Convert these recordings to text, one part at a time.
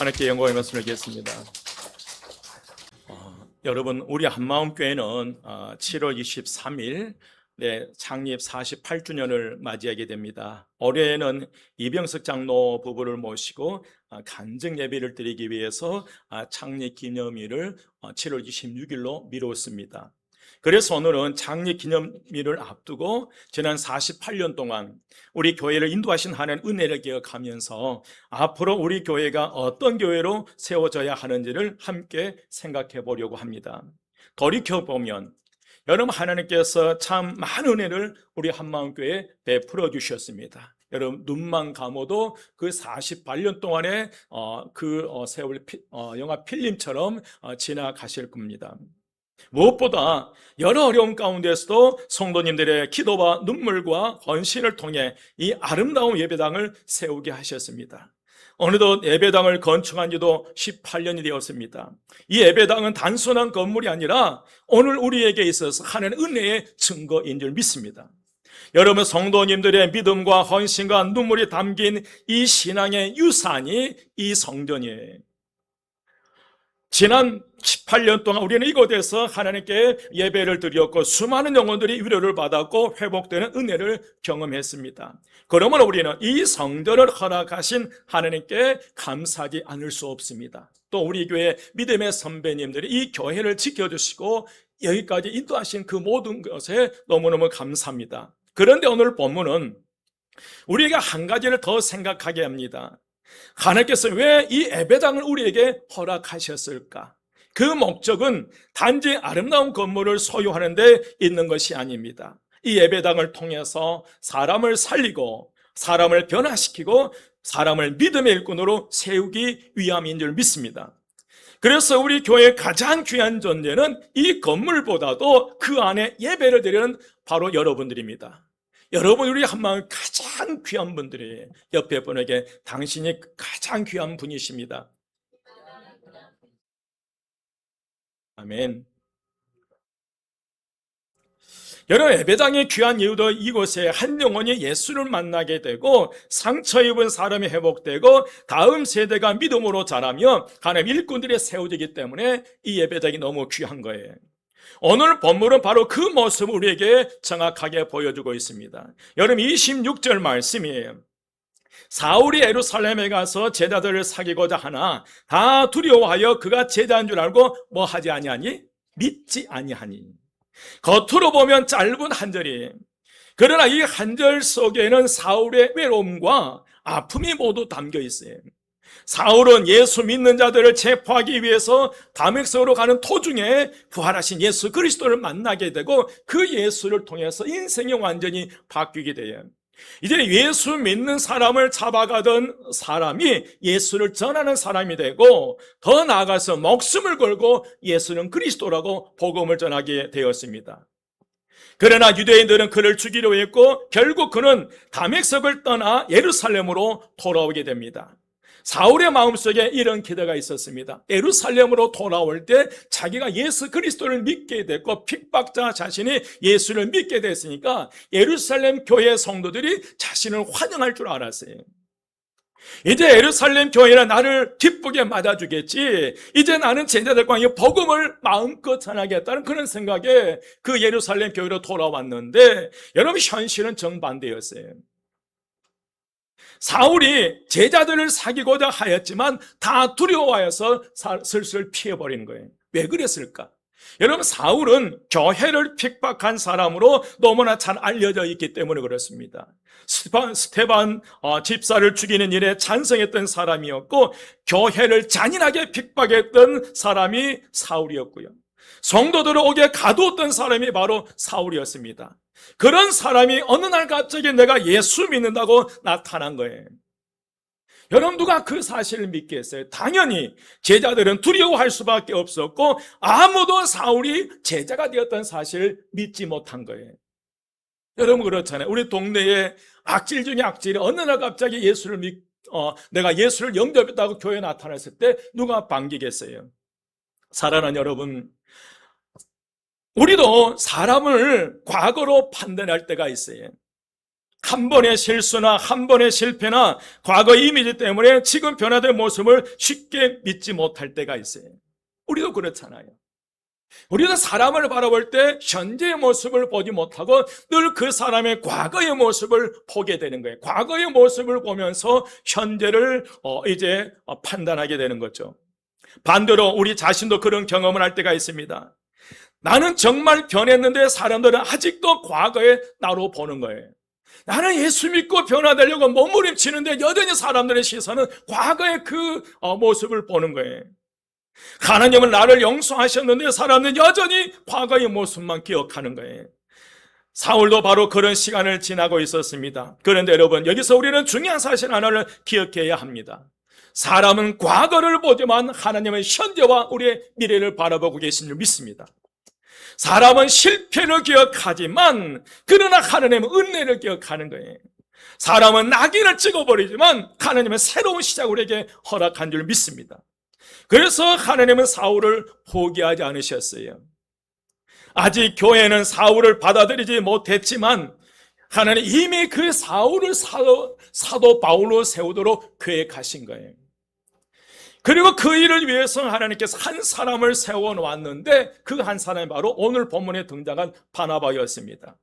하나님께 영광의 말씀을 드리겠습니다. 여러분, 우리 한마음교회는 7월 23일 창립 48주년을 맞이하게 됩니다. 올해는 이병석 장로 부부를 모시고 간증 예배를 드리기 위해서 창립 기념일을 7월 26일로 미뤘습니다. 그래서 오늘은 창립 기념일을 앞두고 지난 48년 동안 우리 교회를 인도하신 하나님의 은혜를 기억하면서 앞으로 우리 교회가 어떤 교회로 세워져야 하는지를 함께 생각해 보려고 합니다. 돌이켜보면 여러분, 하나님께서 참 많은 은혜를 우리 한마음교회에 베풀어 주셨습니다. 여러분, 눈만 감아도 그 48년 동안의 그 세월 영화 필름처럼 지나가실 겁니다. 무엇보다 여러 어려움 가운데서도 성도님들의 기도와 눈물과 헌신을 통해 이 아름다운 예배당을 세우게 하셨습니다. 어느덧 예배당을 건축한 지도 18년이 되었습니다. 이 예배당은 단순한 건물이 아니라 오늘 우리에게 있어서 하나님의 은혜의 증거인 줄 믿습니다. 여러분, 성도님들의 믿음과 헌신과 눈물이 담긴 이 신앙의 유산이 이 성전이에요. 지난 18년 동안 우리는 이곳에서 하나님께 예배를 드렸고 수많은 영혼들이 위로를 받았고 회복되는 은혜를 경험했습니다. 그러므로 우리는 이 성전을 허락하신 하나님께 감사하지 않을 수 없습니다. 또 우리 교회 믿음의 선배님들이 이 교회를 지켜주시고 여기까지 인도하신 그 모든 것에 너무너무 감사합니다. 그런데 오늘 본문은 우리에게 한 가지를 더 생각하게 합니다. 하나님께서 왜 이 예배당을 우리에게 허락하셨을까? 그 목적은 단지 아름다운 건물을 소유하는 데 있는 것이 아닙니다. 이 예배당을 통해서 사람을 살리고 사람을 변화시키고 사람을 믿음의 일꾼으로 세우기 위함인 줄 믿습니다. 그래서 우리 교회의 가장 귀한 존재는 이 건물보다도 그 안에 예배를 드리는 바로 여러분들입니다. 여러분, 우리 한마음 가장 귀한 분들이에요. 옆에 분에게 당신이 가장 귀한 분이십니다. 아멘. 여러분, 예배당이 귀한 이유도 이곳에 한 영혼이 예수를 만나게 되고 상처 입은 사람이 회복되고 다음 세대가 믿음으로 자라며 하나님 일꾼들이 세워지기 때문에 이 예배당이 너무 귀한 거예요. 오늘 본문은 바로 그 모습을 우리에게 정확하게 보여주고 있습니다. 여러분, 26절 말씀이에요. 사울이 예루살렘에 가서 제자들을 사귀고자 하나 다 두려워하여 그가 제자인 줄 알고 뭐 하지 아니하니? 믿지 아니하니. 겉으로 보면 짧은 한 절이에요. 그러나 이 한 절 속에는 사울의 외로움과 아픔이 모두 담겨 있어요. 사울은 예수 믿는 자들을 체포하기 위해서 다메섹으로 가는 도중에 부활하신 예수 그리스도를 만나게 되고 그 예수를 통해서 인생이 완전히 바뀌게 돼요. 이제 예수 믿는 사람을 잡아가던 사람이 예수를 전하는 사람이 되고 더 나아가서 목숨을 걸고 예수는 그리스도라고 복음을 전하게 되었습니다. 그러나 유대인들은 그를 죽이려 했고 결국 그는 다메섹을 떠나 예루살렘으로 돌아오게 됩니다. 사울의 마음속에 이런 기대가 있었습니다. 예루살렘으로 돌아올 때 자기가 예수 그리스도를 믿게 됐고 핍박자 자신이 예수를 믿게 됐으니까 예루살렘 교회 성도들이 자신을 환영할 줄 알았어요. 이제 예루살렘 교회는 나를 기쁘게 맞아주겠지. 이제 나는 제자들과 이 복음을 마음껏 전하겠다는 그런 생각에 그 예루살렘 교회로 돌아왔는데 여러분, 현실은 정반대였어요. 사울이 제자들을 사귀고자 하였지만 다 두려워해서 슬슬 피해버리는 거예요. 왜 그랬을까? 여러분, 사울은 교회를 핍박한 사람으로 너무나 잘 알려져 있기 때문에 그렇습니다. 스테반 집사를 죽이는 일에 찬성했던 사람이었고 교회를 잔인하게 핍박했던 사람이 사울이었고요. 성도들을 옥에 가두었던 사람이 바로 사울이었습니다. 그런 사람이 어느 날 갑자기 내가 예수 믿는다고 나타난 거예요. 여러분, 누가 그 사실을 믿겠어요? 당연히 제자들은 두려워할 수밖에 없었고 아무도 사울이 제자가 되었던 사실을 믿지 못한 거예요. 여러분, 그렇잖아요. 우리 동네에 악질 중에 악질이 어느 날 갑자기 내가 예수를 영접했다고 교회에 나타났을 때 누가 반기겠어요? 사랑하는 여러분, 우리도 사람을 과거로 판단할 때가 있어요. 한 번의 실수나 한 번의 실패나 과거의 이미지 때문에 지금 변화된 모습을 쉽게 믿지 못할 때가 있어요. 우리도 그렇잖아요. 우리는 사람을 바라볼 때 현재의 모습을 보지 못하고 늘 그 사람의 과거의 모습을 보게 되는 거예요. 과거의 모습을 보면서 현재를 이제 판단하게 되는 거죠. 반대로 우리 자신도 그런 경험을 할 때가 있습니다. 나는 정말 변했는데 사람들은 아직도 과거의 나로 보는 거예요. 나는 예수 믿고 변화되려고 몸부림치는데 여전히 사람들의 시선은 과거의 그 모습을 보는 거예요. 하나님은 나를 용서하셨는데 사람은 여전히 과거의 모습만 기억하는 거예요. 사울도 바로 그런 시간을 지나고 있었습니다. 그런데 여러분, 여기서 우리는 중요한 사실 하나를 기억해야 합니다. 사람은 과거를 보지만 하나님은 현재와 우리의 미래를 바라보고 계신 줄 믿습니다. 사람은 실패를 기억하지만 그러나 하나님은 은혜를 기억하는 거예요. 사람은 낙인을 찍어버리지만 하나님은 새로운 시작을 우리에게 허락한 줄 믿습니다. 그래서 하나님은 사울을 포기하지 않으셨어요. 아직 교회는 사울을 받아들이지 못했지만 하나님 이미 그 사울을 사도 바울로 세우도록 계획하신 거예요. 그리고 그 일을 위해서 하나님께서 한 사람을 세워놓았는데 그 한 사람이 바로 오늘 본문에 등장한 바나바였습니다.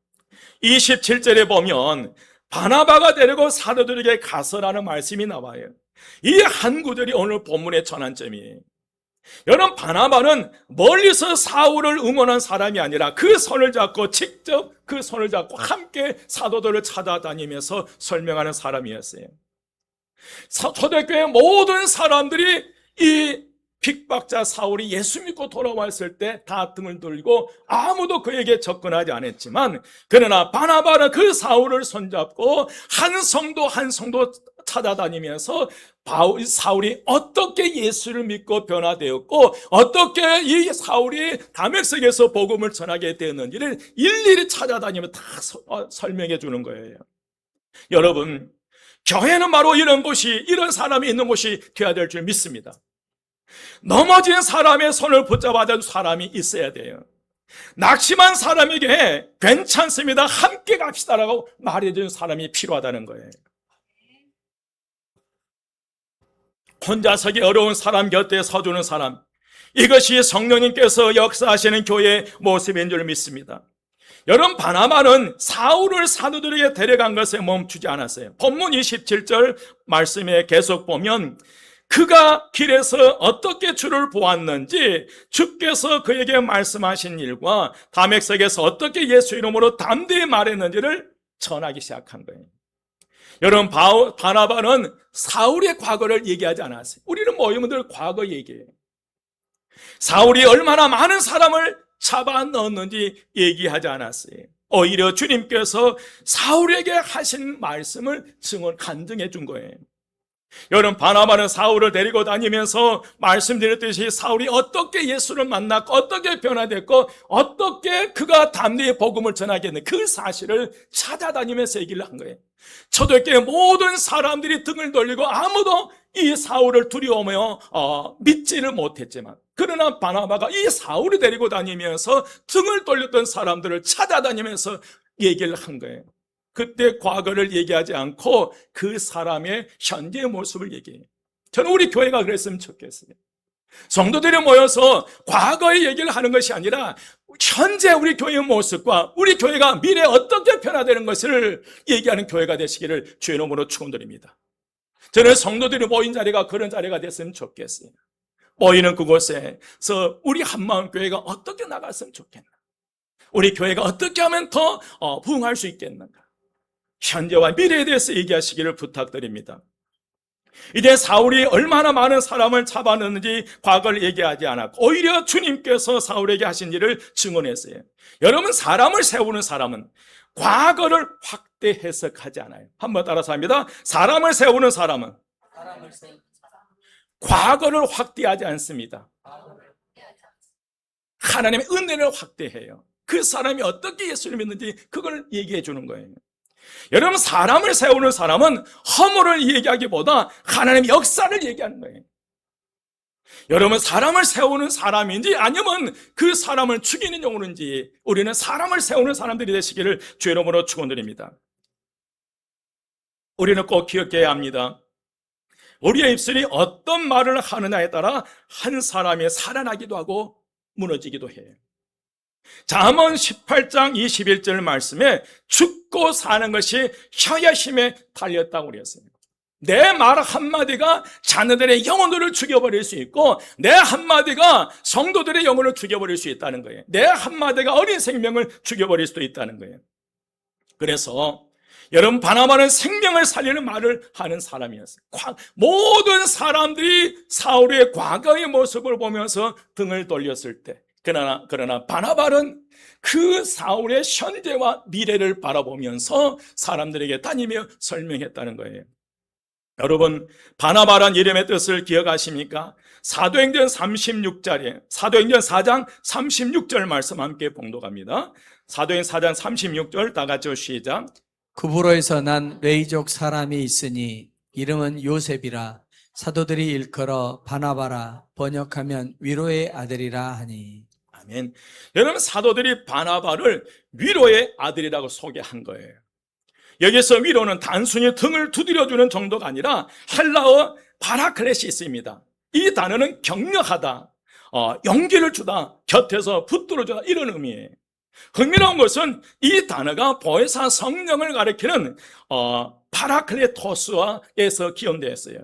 27절에 보면 바나바가 데리고 사도들에게 가서라는 말씀이 나와요. 이 한 구절이 오늘 본문의 전환점이에요. 여러분, 바나바는 멀리서 사울을 응원한 사람이 아니라 그 손을 잡고 직접 그 손을 잡고 함께 사도들을 찾아다니면서 설명하는 사람이었어요. 초대교회 모든 사람들이 이 핍박자 사울이 예수 믿고 돌아왔을 때 다 등을 돌리고 아무도 그에게 접근하지 않았지만 그러나 바나바는 그 사울을 손잡고 한 성도 한 성도 찾아다니면서 사울이 어떻게 예수를 믿고 변화되었고 어떻게 이 사울이 다메섹에서 복음을 전하게 되었는지를 일일이 찾아다니며 다 설명해 주는 거예요. 여러분, 교회는 바로 이런 곳이, 이런 사람이 있는 곳이 되어야 될 줄 믿습니다. 넘어진 사람의 손을 붙잡아준 사람이 있어야 돼요. 낙심한 사람에게 괜찮습니다, 함께 갑시다라고 말해주는 사람이 필요하다는 거예요. 혼자 서기 어려운 사람 곁에 서주는 사람, 이것이 성령님께서 역사하시는 교회의 모습인 줄 믿습니다. 여러분, 바나바는 사울을 사도들에게 데려간 것에 멈추지 않았어요. 본문 27절 말씀에 계속 보면 그가 길에서 어떻게 주를 보았는지, 주께서 그에게 말씀하신 일과 다메섹에서 어떻게 예수 이름으로 담대히 말했는지를 전하기 시작한 거예요. 여러분, 바나바는 사울의 과거를 얘기하지 않았어요. 우리는 모이면 늘 과거 얘기해요. 사울이 얼마나 많은 사람을 잡아 넣었는지 얘기하지 않았어요. 오히려 주님께서 사울에게 하신 말씀을 간증해 준 거예요. 여러분, 바나바는 사울을 데리고 다니면서 말씀드렸듯이 사울이 어떻게 예수를 만났고 어떻게 변화됐고 어떻게 그가 담대히 복음을 전하겠는 그 사실을 찾아다니면서 얘기를 한 거예요. 초대교회 모든 사람들이 등을 돌리고 아무도 이 사울을 두려워하며 믿지를 못했지만 그러나 바나바가 이 사울을 데리고 다니면서 등을 돌렸던 사람들을 찾아다니면서 얘기를 한 거예요. 그때 과거를 얘기하지 않고 그 사람의 현재의 모습을 얘기해요. 저는 우리 교회가 그랬으면 좋겠어요. 성도들이 모여서 과거의 얘기를 하는 것이 아니라 현재 우리 교회의 모습과 우리 교회가 미래에 어떻게 변화되는 것을 얘기하는 교회가 되시기를 주의 이름으로 축원드립니다. 저는 성도들이 모인 자리가 그런 자리가 됐으면 좋겠어요. 모이는 그곳에서 우리 한마음교회가 어떻게 나갔으면 좋겠나, 우리 교회가 어떻게 하면 더 부흥할 수 있겠는가, 현재와 미래에 대해서 얘기하시기를 부탁드립니다. 이제 사울이 얼마나 많은 사람을 잡아넣는지 과거를 얘기하지 않았고 오히려 주님께서 사울에게 하신 일을 증언했어요. 여러분, 사람을 세우는 사람은 과거를 확대 해석하지 않아요. 한번 따라서 합니다. 사람을 세우는 사람은 과거를 확대하지 않습니다. 하나님의 은혜를 확대해요. 그 사람이 어떻게 예수를 믿는지 그걸 얘기해 주는 거예요. 여러분, 사람을 세우는 사람은 허물을 얘기하기보다 하나님의 역사를 얘기하는 거예요. 여러분, 사람을 세우는 사람인지 아니면 그 사람을 죽이는 용어인지 우리는 사람을 세우는 사람들이 되시기를 주의 이름으로 축원드립니다. 우리는 꼭 기억해야 합니다. 우리의 입술이 어떤 말을 하느냐에 따라 한 사람이 살아나기도 하고 무너지기도 해요. 잠언 18장 21절 말씀에 죽고 사는 것이 혀의 힘에 달렸다고 그랬어요. 내 말 한마디가 자녀들의 영혼을 죽여버릴 수 있고 내 한마디가 성도들의 영혼을 죽여버릴 수 있다는 거예요. 내 한마디가 어린 생명을 죽여버릴 수도 있다는 거예요. 그래서 여러분, 바나바는 생명을 살리는 말을 하는 사람이었어요. 모든 사람들이 사울의 과거의 모습을 보면서 등을 돌렸을 때, 그러나 바나바는 그 사울의 현재와 미래를 바라보면서 사람들에게 다니며 설명했다는 거예요. 여러분, 바나바란 이름의 뜻을 기억하십니까? 사도행전 36절에 사도행전 4장 36절 말씀 함께 봉독합니다. 사도행전 4장 36절 다 같이 시작. 구브로에서 난 레이족 사람이 있으니 이름은 요셉이라 사도들이 일컬어 바나바라 번역하면 위로의 아들이라 하니. 아멘. 여러분, 사도들이 바나바를 위로의 아들이라고 소개한 거예요. 여기서 위로는 단순히 등을 두드려주는 정도가 아니라 헬라어 바라클레시 있습니다. 이 단어는 격려하다, 용기를 주다, 곁에서 붙들어주다 이런 의미예요. 흥미로운 것은 이 단어가 보혜사 성령을 가리키는 파라클레토스에서 기원되었어요.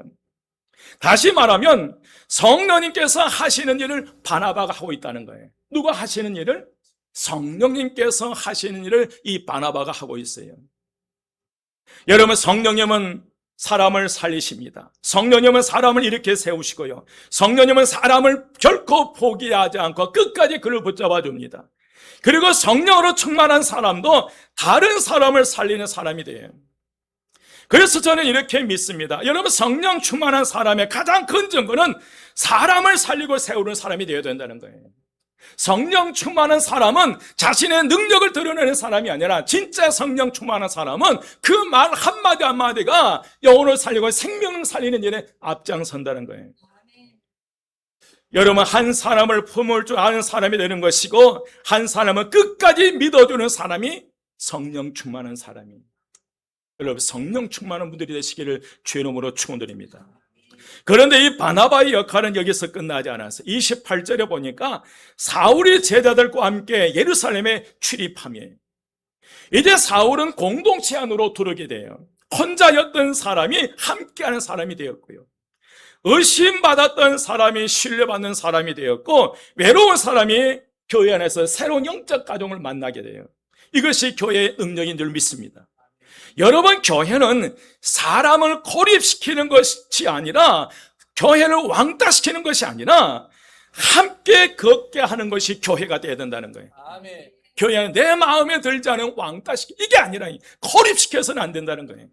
다시 말하면 성령님께서 하시는 일을 바나바가 하고 있다는 거예요. 누가 하시는 일을? 성령님께서 하시는 일을 이 바나바가 하고 있어요. 여러분, 성령님은 사람을 살리십니다. 성령님은 사람을 일으켜 세우시고요. 성령님은 사람을 결코 포기하지 않고 끝까지 그를 붙잡아 줍니다. 그리고 성령으로 충만한 사람도 다른 사람을 살리는 사람이 돼요. 그래서 저는 이렇게 믿습니다. 여러분, 성령 충만한 사람의 가장 큰 증거는 사람을 살리고 세우는 사람이 되어야 된다는 거예요. 성령 충만한 사람은 자신의 능력을 드러내는 사람이 아니라 진짜 성령 충만한 사람은 그 말 한마디 한마디가 영혼을 살리고 생명을 살리는 일에 앞장선다는 거예요. 여러분, 한 사람을 품을 줄 아는 사람이 되는 것이고 한 사람은 끝까지 믿어주는 사람이 성령 충만한 사람입니다. 여러분, 성령 충만한 분들이 되시기를 주의 이름으로 축원드립니다. 그런데 이 바나바의 역할은 여기서 끝나지 않았어요. 28절에 보니까 사울이 제자들과 함께 예루살렘에 출입하며 이제 사울은 공동체 안으로 들어오게 돼요. 혼자였던 사람이 함께하는 사람이 되었고요. 의심받았던 사람이 신뢰받는 사람이 되었고 외로운 사람이 교회 안에서 새로운 영적 가정을 만나게 돼요. 이것이 교회의 능력인 줄 믿습니다. 여러분, 교회는 사람을 고립시키는 것이 아니라 교회를 왕따시키는 것이 아니라 함께 걷게 하는 것이 교회가 되어야 된다는 거예요. 아멘. 교회는 내 마음에 들지 않은 이게 아니라 고립시켜서는 안 된다는 거예요.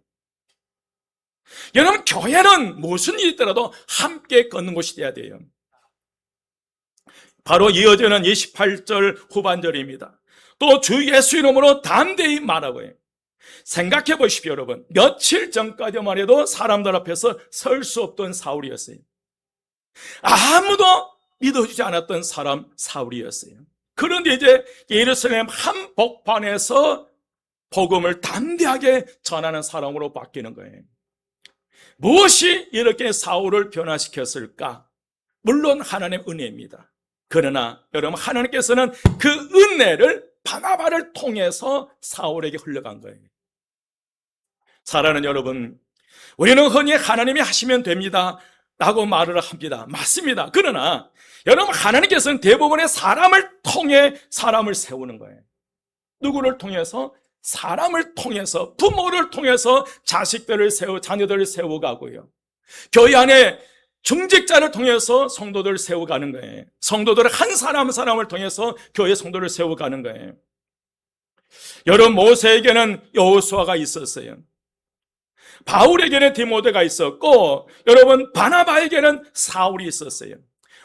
여러분, 교회는 무슨 일이 있더라도 함께 걷는 곳이 돼야 돼요. 바로 이어지는 28절 후반절입니다. 또 주 예수 이름으로 담대히 말하고 해요. 생각해 보십시오, 여러분. 며칠 전까지만 해도 사람들 앞에서 설 수 없던 사울이었어요. 아무도 믿어주지 않았던 사람 사울이었어요. 그런데 이제 예루살렘 한복판에서 복음을 담대하게 전하는 사람으로 바뀌는 거예요. 무엇이 이렇게 사울을 변화시켰을까? 물론 하나님의 은혜입니다. 그러나 여러분, 하나님께서는 그 은혜를 바나바를 통해서 사울에게 흘러간 거예요. 사랑하는 여러분, 우리는 흔히 하나님이 하시면 됩니다 라고 말을 합니다. 맞습니다. 그러나 여러분, 하나님께서는 대부분의 사람을 통해 사람을 세우는 거예요. 누구를 통해서? 사람을 통해서, 부모를 통해서 자식들을 자녀들을 세워가고요. 교회 안에 중직자를 통해서 성도들을 세워가는 거예요. 성도들을 한 사람 한 사람을 통해서 교회 성도를 세워가는 거예요. 여러분, 모세에게는 여호수아가 있었어요. 바울에게는 디모데가 있었고, 여러분, 바나바에게는 사울이 있었어요.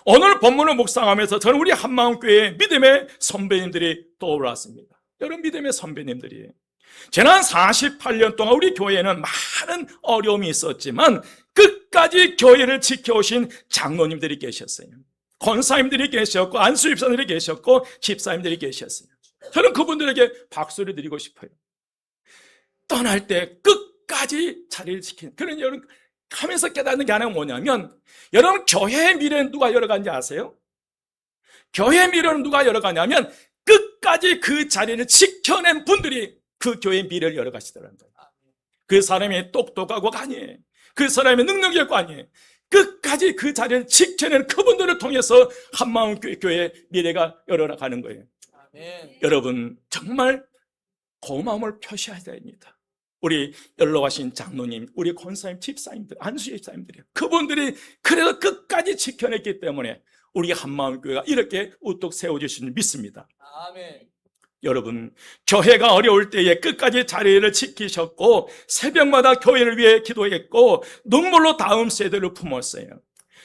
오늘 본문을 묵상하면서 저는 우리 한마음교회의 믿음의 선배님들이 떠올랐습니다. 여러분, 믿음의 선배님들이에요. 지난 48년 동안 우리 교회에는 많은 어려움이 있었지만 끝까지 교회를 지켜오신 장로님들이 계셨어요. 권사님들이 계셨고 안수집사님들이 계셨고 집사님들이 계셨어요. 저는 그분들에게 박수를 드리고 싶어요. 떠날 때 끝까지 끝까지 자리를 지키는 그런 여러분 하면서 깨닫는 게 하나 뭐냐면 여러분 교회의 미래는 누가 열어간지 아세요? 교회의 미래는 누가 열어가냐면 끝까지 그 자리를 지켜낸 분들이 그 교회의 미래를 열어가시더라는 거예요. 그 사람이 똑똑하고가 아니에요. 그 사람의 능력이 없고 아니에요. 끝까지 그 자리를 지켜낸 그분들을 통해서 한마음 교회의 미래가 열어가는 거예요. 아멘. 여러분 정말 고마움을 표시해야 됩니다. 우리 연로하신 장로님, 우리 권사님, 집사님들, 안수 집사님들이 그분들이 그래서 끝까지 지켜냈기 때문에 우리 한마음교회가 이렇게 우뚝 세워질 수 있는 믿습니다. 아멘. 여러분 교회가 어려울 때에 끝까지 자리를 지키셨고 새벽마다 교회를 위해 기도했고 눈물로 다음 세대를 품었어요.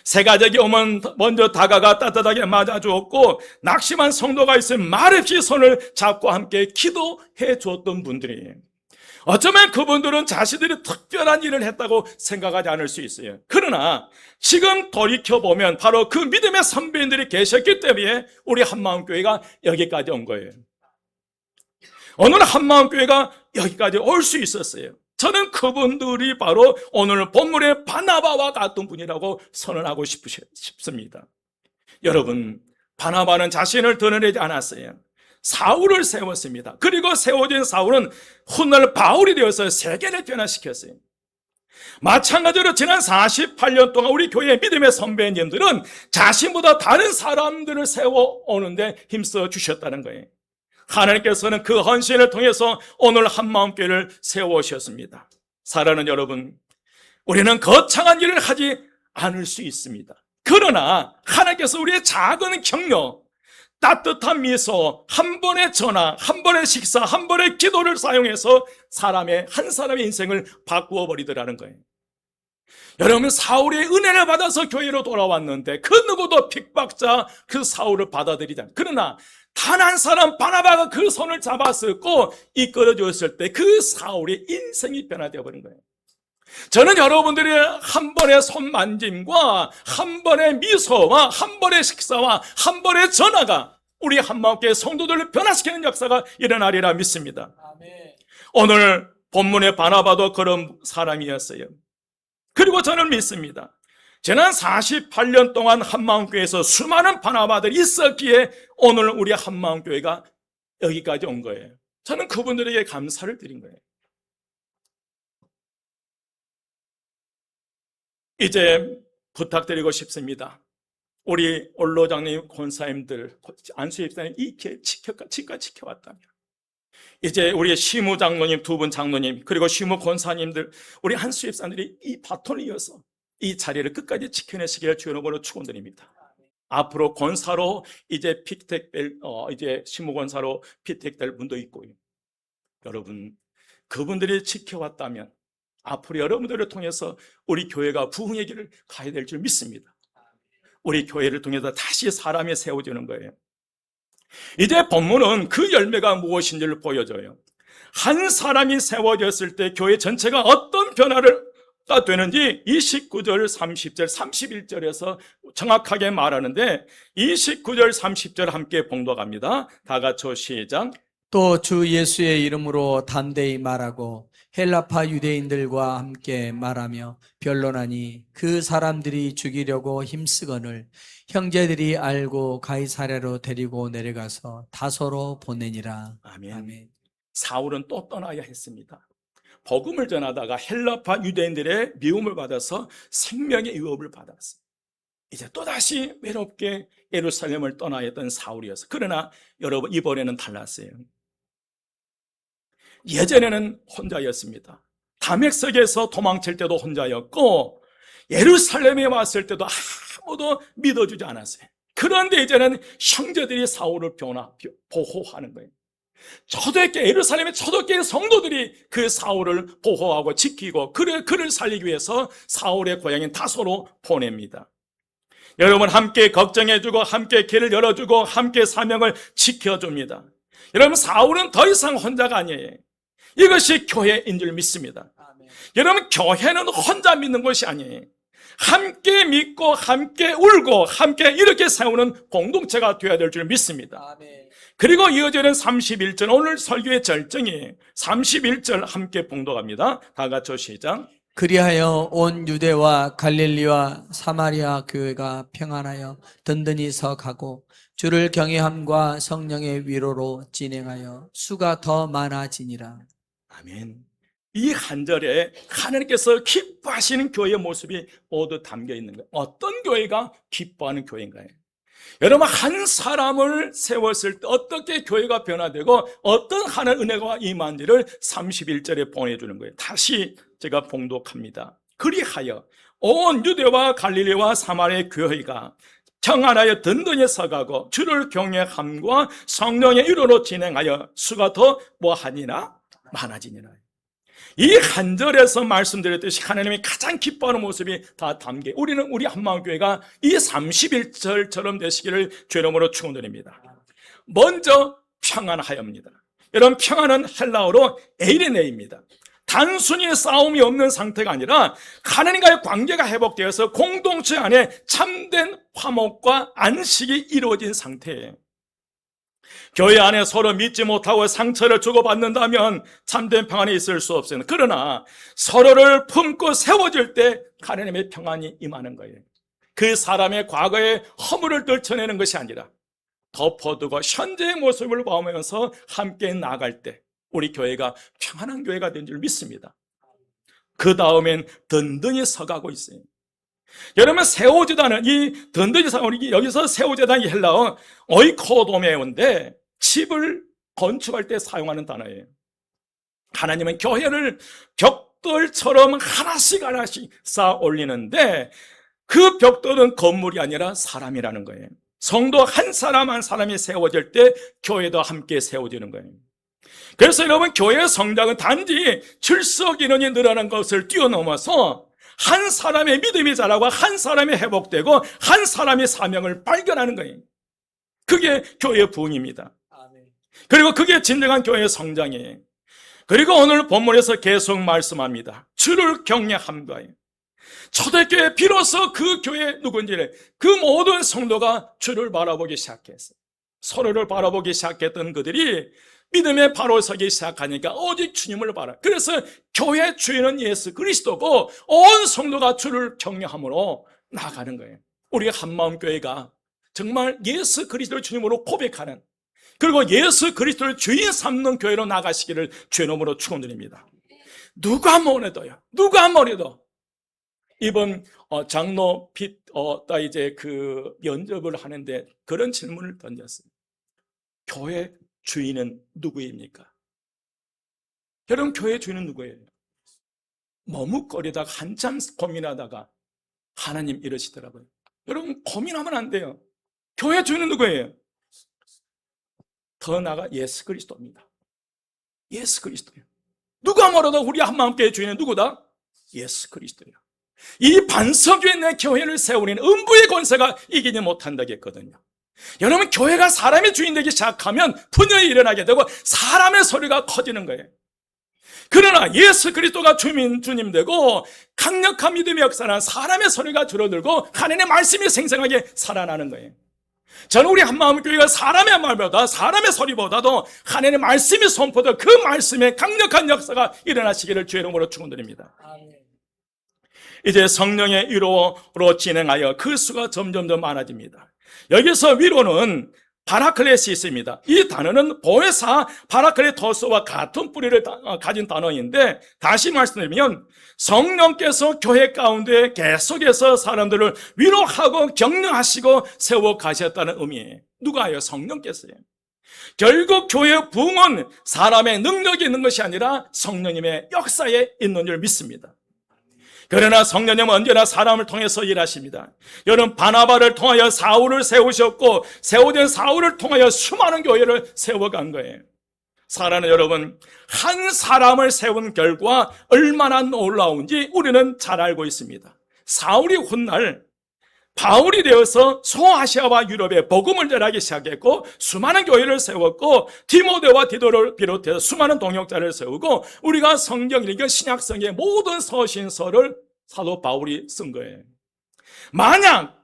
새가족이 오면 먼저 다가가 따뜻하게 맞아주었고 낙심한 성도가 있으면 말없이 손을 잡고 함께 기도해 주었던 분들이에요. 어쩌면 그분들은 자신들이 특별한 일을 했다고 생각하지 않을 수 있어요. 그러나 지금 돌이켜보면 바로 그 믿음의 선배님들이 계셨기 때문에 우리 한마음교회가 여기까지 온 거예요. 오늘 한마음교회가 여기까지 올 수 있었어요. 저는 그분들이 바로 오늘 본문의 바나바와 같은 분이라고 선언하고 싶습니다. 여러분, 바나바는 자신을 드러내지 않았어요. 사울을 세웠습니다. 그리고 세워진 사울은 훗날 바울이 되어서 세계를 변화시켰어요. 마찬가지로 지난 48년 동안 우리 교회의 믿음의 선배님들은 자신보다 다른 사람들을 세워오는데 힘써 주셨다는 거예요. 하나님께서는 그 헌신을 통해서 오늘 한마음교회를 세워오셨습니다. 사랑하는 여러분, 우리는 거창한 일을 하지 않을 수 있습니다. 그러나 하나님께서 우리의 작은 격려, 따뜻한 미소, 한 번의 전화, 한 번의 식사, 한 번의 기도를 사용해서 한 사람의 인생을 바꾸어 버리더라는 거예요. 여러분, 사울의 은혜를 받아서 교회로 돌아왔는데 그 누구도 핍박자 그 사울을 받아들이지 않아요. 그러나 단 한 사람 바나바가 그 손을 잡았었고 이끌어 주었을 때 그 사울의 인생이 변화되어 버린 거예요. 저는 여러분들이 한 번의 손만짐과 한 번의 미소와 한 번의 식사와 한 번의 전화가 우리 한마음교회 성도들을 변화시키는 역사가 일어나리라 믿습니다. 아멘. 오늘 본문의 바나바도 그런 사람이었어요. 그리고 저는 믿습니다. 지난 48년 동안 한마음교회에서 수많은 바나바들이 있었기에 오늘 우리 한마음교회가 여기까지 온 거예요. 저는 그분들에게 감사를 드린 거예요. 이제 부탁드리고 싶습니다. 우리 원로장님, 권사님들, 안수집사님 이 기회 지켜왔다면 이제 우리 시무장로님, 두 분 장로님, 그리고 시무 권사님들, 우리 안수집사님들이 이 바톤을 이어서 이 자리를 끝까지 지켜내시기를 주의 이름으로 축원드립니다. 앞으로 권사로 이제 이제 시무 권사로 피택될 분도 있고요. 여러분, 그분들이 지켜왔다면 앞으로 여러분들을 통해서 우리 교회가 부흥의 길을 가야 될 줄 믿습니다. 우리 교회를 통해서 다시 사람이 세워지는 거예요. 이제 본문은 그 열매가 무엇인지를 보여줘요. 한 사람이 세워졌을 때 교회 전체가 어떤 변화가 되는지 29절, 30절, 31절에서 정확하게 말하는데 29절, 30절 함께 봉독합니다. 다 같이 시작. 또 주 예수의 이름으로 담대히 말하고 헬라파 유대인들과 함께 말하며 변론하니 그 사람들이 죽이려고 힘쓰거늘 형제들이 알고 가이사랴로 데리고 내려가서 다소로 보내니라. 아멘. 아멘. 사울은 또 떠나야 했습니다. 복음을 전하다가 헬라파 유대인들의 미움을 받아서 생명의 위협을 받았어요. 이제 또다시 외롭게 예루살렘을 떠나야 했던 사울이었어요. 그러나 여러분, 이번에는 달랐어요. 예전에는 혼자였습니다. 다메섹에서 도망칠 때도 혼자였고 예루살렘에 왔을 때도 아무도 믿어주지 않았어요. 그런데 이제는 형제들이 사울을 보호하는 거예요. 초대교회, 예루살렘의 초대교회 성도들이 그 사울을 보호하고 지키고 그를 살리기 위해서 사울의 고향인 다소로 보냅니다. 여러분, 함께 걱정해주고 함께 길을 열어주고 함께 사명을 지켜줍니다. 여러분, 사울은 더 이상 혼자가 아니에요. 이것이 교회인 줄 믿습니다. 아멘. 여러분, 교회는 혼자 믿는 것이 아니에요. 함께 믿고 함께 울고 함께 이렇게 세우는 공동체가 되어야 될 줄 믿습니다. 아멘. 그리고 이어지는 31절, 오늘 설교의 절정이 31절 함께 봉독합니다. 다 같이 시작. 그리하여 온 유대와 갈릴리와 사마리아 교회가 평안하여 든든히 서가고 주를 경외함과 성령의 위로로 진행하여 수가 더 많아지니라. 아멘. 이 한 절에 하나님께서 기뻐하시는 교회의 모습이 모두 담겨 있는 거예요. 어떤 교회가 기뻐하는 교회인가요? 여러분, 한 사람을 세웠을 때 어떻게 교회가 변화되고 어떤 하나님의 은혜가 임한지를 31절에 보내주는 거예요. 다시 제가 봉독합니다. 그리하여 온 유대와 갈릴리와 사마리아의 교회가 평안하여 든든히 서가고 주를 경외함과 성령의 위로로 진행하여 수가 더 뭐하니라? 많아지니라. 이 한 절에서 말씀드렸듯이 하나님이 가장 기뻐하는 모습이 다 담겨, 우리는 우리 한마음교회가 이 31절처럼 되시기를 주의 이름으로 축원드립니다. 먼저 평안하여입니다. 여러분, 평안은 헬라어로 에이레네입니다. 단순히 싸움이 없는 상태가 아니라 하나님과의 관계가 회복되어서 공동체 안에 참된 화목과 안식이 이루어진 상태예요. 교회 안에 서로 믿지 못하고 상처를 주고받는다면 참된 평안이 있을 수 없어요. 그러나 서로를 품고 세워질 때 하나님의 평안이 임하는 거예요. 그 사람의 과거의 허물을 떨쳐내는 것이 아니라 덮어두고 현재의 모습을 보면서 함께 나아갈 때 우리 교회가 평안한 교회가 된 줄 믿습니다. 그 다음엔 든든히 서가고 있어요. 여러분, 세우지다는 이 든든히 서가고, 여기서 세우지다는 헬라어 오이코도메오인데 집을 건축할 때 사용하는 단어예요. 하나님은 교회를 벽돌처럼 하나씩 하나씩 쌓아 올리는데 그 벽돌은 건물이 아니라 사람이라는 거예요. 성도 한 사람 한 사람이 세워질 때 교회도 함께 세워지는 거예요. 그래서 여러분, 교회의 성장은 단지 출석 인원이 늘어난 것을 뛰어넘어서 한 사람의 믿음이 자라고 한 사람이 회복되고 한 사람의 사명을 발견하는 거예요. 그게 교회의 부흥입니다. 그리고 그게 진정한 교회의 성장이에요. 그리고 오늘 본문에서 계속 말씀합니다. 주를 경외함과요. 초대교회 비로소 그 교회 누군지를 그 모든 성도가 주를 바라보기 시작했어요. 서로를 바라보기 시작했던 그들이 믿음에 바로 서기 시작하니까 오직 주님을 바라. 그래서 교회 주인은 예수 그리스도고 온 성도가 주를 경외함으로 나아가는 거예요. 우리 한마음교회가 정말 예수 그리스도를 주님으로 고백하는, 그리고 예수 그리스도를 주인 삼는 교회로 나가시기를 주의 이름으로 축원드립니다. 누가 뭐래도요. 누가 뭐래도 이번 장로 이제 그 면접을 하는데 그런 질문을 던졌어요. 교회 주인은 누구입니까? 여러분, 교회 주인은 누구예요? 머뭇거리다가 한참 고민하다가 하나님 이러시더라고요. 여러분, 고민하면 안 돼요. 교회 주인은 누구예요? 더 나아가 예수 그리스도입니다. 예수 그리스도예요. 누가 뭐라도 우리 한마음교회 주인은 누구다? 예수 그리스도예요. 이 반석위에 내 교회를 세우는 음부의 권세가 이기지 못한다고 했거든요. 여러분, 교회가 사람의 주인 되기 시작하면 분열이 일어나게 되고 사람의 소리가 커지는 거예요. 그러나 예수 그리스도가 주님 되고 강력한 믿음의 역사는 사람의 소리가 줄어들고 하나님의 말씀이 생생하게 살아나는 거예요. 저는 우리 한마음교회가 사람의 말보다, 사람의 소리보다도 하나님의 말씀이 선포되고 그 말씀에 강력한 역사가 일어나시기를 주의 이름으로 축원드립니다. 이제 성령의 위로로 진행하여 그 수가 점점 더 많아집니다. 여기서 위로는 바라클레시 있습니다. 이 단어는 보혜사 바라클레토스와 같은 뿌리를 가진 단어인데, 다시 말씀드리면 성령께서 교회 가운데 계속해서 사람들을 위로하고 격려하시고 세워 가셨다는 의미예요. 누가요? 성령께서요. 결국 교회의 부흥은 사람의 능력이 있는 것이 아니라 성령님의 역사에 있는 줄 믿습니다. 그러나 성령님은 언제나 사람을 통해서 일하십니다. 여러분, 바나바를 통하여 사울을 세우셨고 세워진 사울을 통하여 수많은 교회를 세워간 거예요. 사랑하는 여러분, 한 사람을 세운 결과 얼마나 놀라운지 우리는 잘 알고 있습니다. 사울이 훗날 바울이 되어서 소아시아와 유럽에 복음을 전하기 시작했고 수많은 교회를 세웠고 디모데와 디도를 비롯해서 수많은 동역자를 세우고 우리가 성경 읽은 신약성의 모든 서신서를 사도 바울이 쓴 거예요. 만약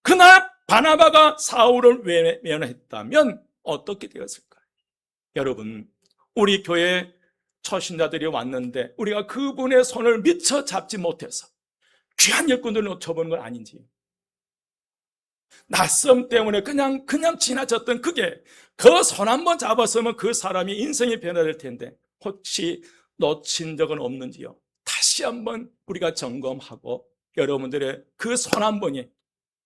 그날 바나바가 사울을 외면했다면 어떻게 되었을까요? 여러분, 우리 교회에 초신자들이 왔는데 우리가 그분의 손을 미처 잡지 못해서 귀한 일꾼들을 놓쳐보는 건 아닌지, 낯섦 때문에 그냥 지나쳤던 그게 그 손 한번 잡았으면 그 사람이 인생이 변화될 텐데 혹시 놓친 적은 없는지요? 다시 한번 우리가 점검하고 여러분들의 그 손 한 번이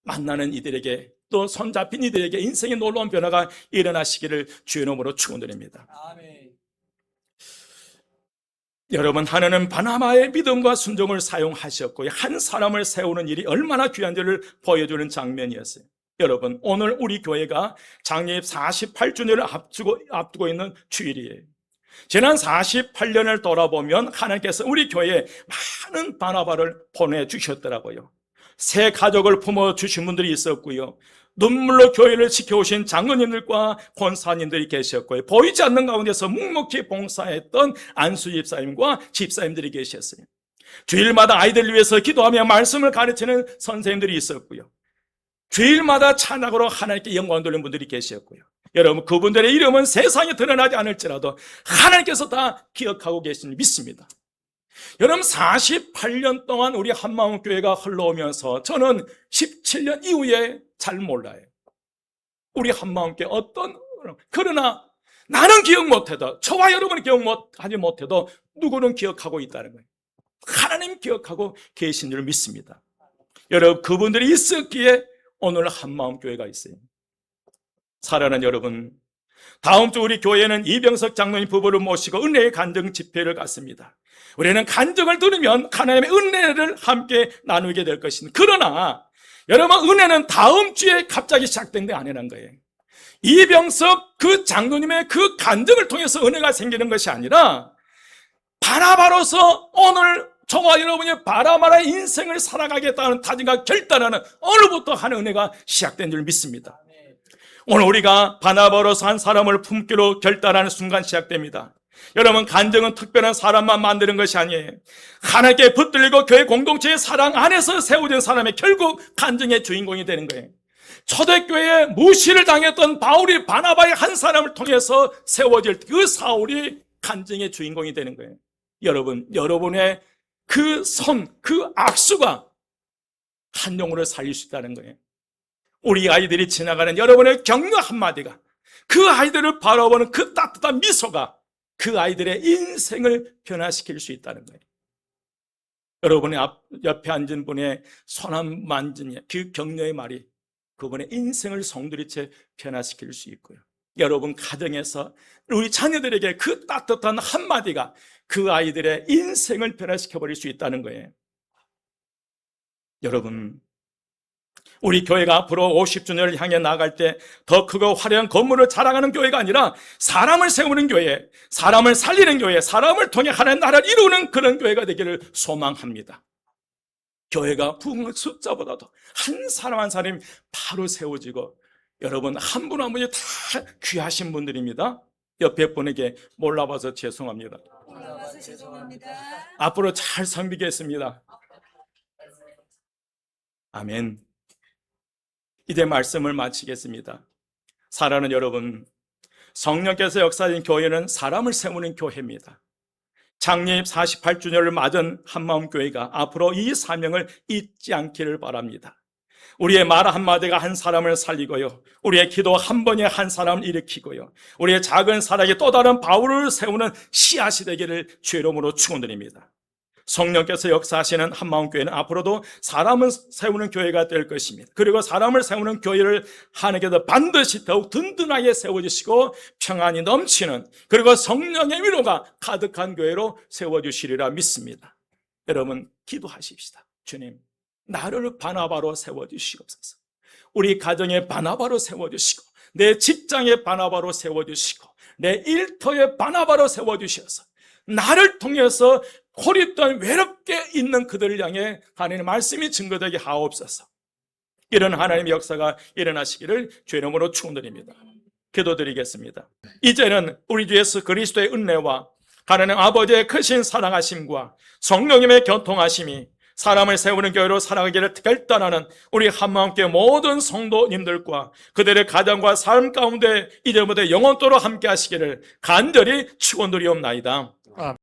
만나는 이들에게, 또 손잡힌 이들에게 인생의 놀라운 변화가 일어나시기를 주의 이름으로 축원드립니다. 아멘. 여러분, 하나님은 바나바의 믿음과 순종을 사용하셨고 한 사람을 세우는 일이 얼마나 귀한지를 보여주는 장면이었어요. 여러분, 오늘 우리 교회가 창립 48주년을 앞두고 있는 주일이에요. 지난 48년을 돌아보면 하나님께서 우리 교회에 많은 바나바를 보내주셨더라고요. 새 가족을 품어주신 분들이 있었고요, 눈물로 교회를 지켜오신 장로님들과 권사님들이 계셨고요, 보이지 않는 가운데서 묵묵히 봉사했던 안수 집사님과 집사님들이 계셨어요. 주일마다 아이들을 위해서 기도하며 말씀을 가르치는 선생님들이 있었고요, 주일마다 찬양으로 하나님께 영광 돌리는 분들이 계셨고요. 여러분, 그분들의 이름은 세상에 드러나지 않을지라도 하나님께서 다 기억하고 계신 줄 믿습니다. 여러분, 48년 동안 우리 한마음교회가 흘러오면서 저는 17년 이후에 잘 몰라요. 우리 한마음교회 그러나 나는 기억 못해도, 저와 여러분이 기억하지 못해도 누구는 기억하고 있다는 거예요. 하나님 기억하고 계신 줄 믿습니다. 여러분, 그분들이 있었기에 오늘 한마음교회가 있어요. 사랑하는 여러분, 다음 주 우리 교회는 이병석 장로님 부부를 모시고 은혜의 간증 집회를 갖습니다. 우리는 간증을 들으면 하나님의 은혜를 함께 나누게 될 것입니다. 그러나 여러분, 은혜는 다음 주에 갑자기 시작된 게 아니란 거예요. 이병석 그 장로님의 그 간증을 통해서 은혜가 생기는 것이 아니라 바나바로서 오늘 저와 여러분이 바나바의 인생을 살아가겠다는 다짐과 결단하는 오늘부터 하는 은혜가 시작된 줄 믿습니다. 오늘 우리가 바나바로서 한 사람을 품기로 결단하는 순간 시작됩니다. 여러분, 간증은 특별한 사람만 만드는 것이 아니에요. 하나님께 붙들리고 교회 공동체의 사랑 안에서 세워진 사람이 결국 간증의 주인공이 되는 거예요. 초대교회에 무시를 당했던 바울이 바나바의 한 사람을 통해서 세워질 그 사울이 간증의 주인공이 되는 거예요. 여러분, 여러분의 그 손, 그 악수가 한 영혼을 살릴 수 있다는 거예요. 우리 아이들이 지나가는 여러분의 격려 한마디가, 그 아이들을 바라보는 그 따뜻한 미소가 그 아이들의 인생을 변화시킬 수 있다는 거예요. 여러분의 옆에 앉은 분의 손 한 만진 그 격려의 말이 그분의 인생을 송두리째 변화시킬 수 있고요. 여러분 가정에서 우리 자녀들에게 그 따뜻한 한마디가 그 아이들의 인생을 변화시켜버릴 수 있다는 거예요. 여러분, 우리 교회가 앞으로 50주년을 향해 나아갈 때 더 크고 화려한 건물을 자랑하는 교회가 아니라 사람을 세우는 교회, 사람을 살리는 교회, 사람을 통해 하나님 나라를 이루는 그런 교회가 되기를 소망합니다. 교회가 부흥의 숫자보다도 한 사람 한 사람이 바로 세워지고, 여러분 한 분 한 분이 다 귀하신 분들입니다. 옆에 분에게 몰라봐서 죄송합니다. 몰라봐서 죄송합니다. 앞으로 잘 섬기겠습니다. 아멘. 이제 말씀을 마치겠습니다. 사랑하는 여러분, 성령께서 역사하신 교회는 사람을 세우는 교회입니다. 창립 48주년을 맞은 한마음교회가 앞으로 이 사명을 잊지 않기를 바랍니다. 우리의 말 한마디가 한 사람을 살리고요, 우리의 기도 한 번에 한 사람을 일으키고요, 우리의 작은 사랑이 또 다른 바울을 세우는 씨앗이 되기를 주의 이름으로 축원드립니다. 성령께서 역사하시는 한마음교회는 앞으로도 사람을 세우는 교회가 될 것입니다. 그리고 사람을 세우는 교회를 하나님께서 반드시 더욱 든든하게 세워주시고 평안이 넘치는, 그리고 성령의 위로가 가득한 교회로 세워주시리라 믿습니다. 여러분 기도하십시다. 주님, 나를 바나바로 세워주시옵소서. 우리 가정에 바나바로 세워주시고, 내 직장에 바나바로 세워주시고, 내 일터에 바나바로 세워주셔서 나를 통해서 고립된 외롭게 있는 그들을 향해 하나님의 말씀이 증거되게 하옵소서. 이런 하나님의 역사가 일어나시기를 주의 이름으로 축원드립니다. 기도드리겠습니다. 이제는 우리 주 예수 그리스도의 은혜와 하나님 아버지의 크신 사랑하심과 성령님의 교통하심이 사람을 세우는 교회로 살아가기를 결단하는 우리 한마음교회 모든 성도님들과 그들의 가정과 삶 가운데 이제부터 영원토록 함께 하시기를 간절히 축원드리옵나이다.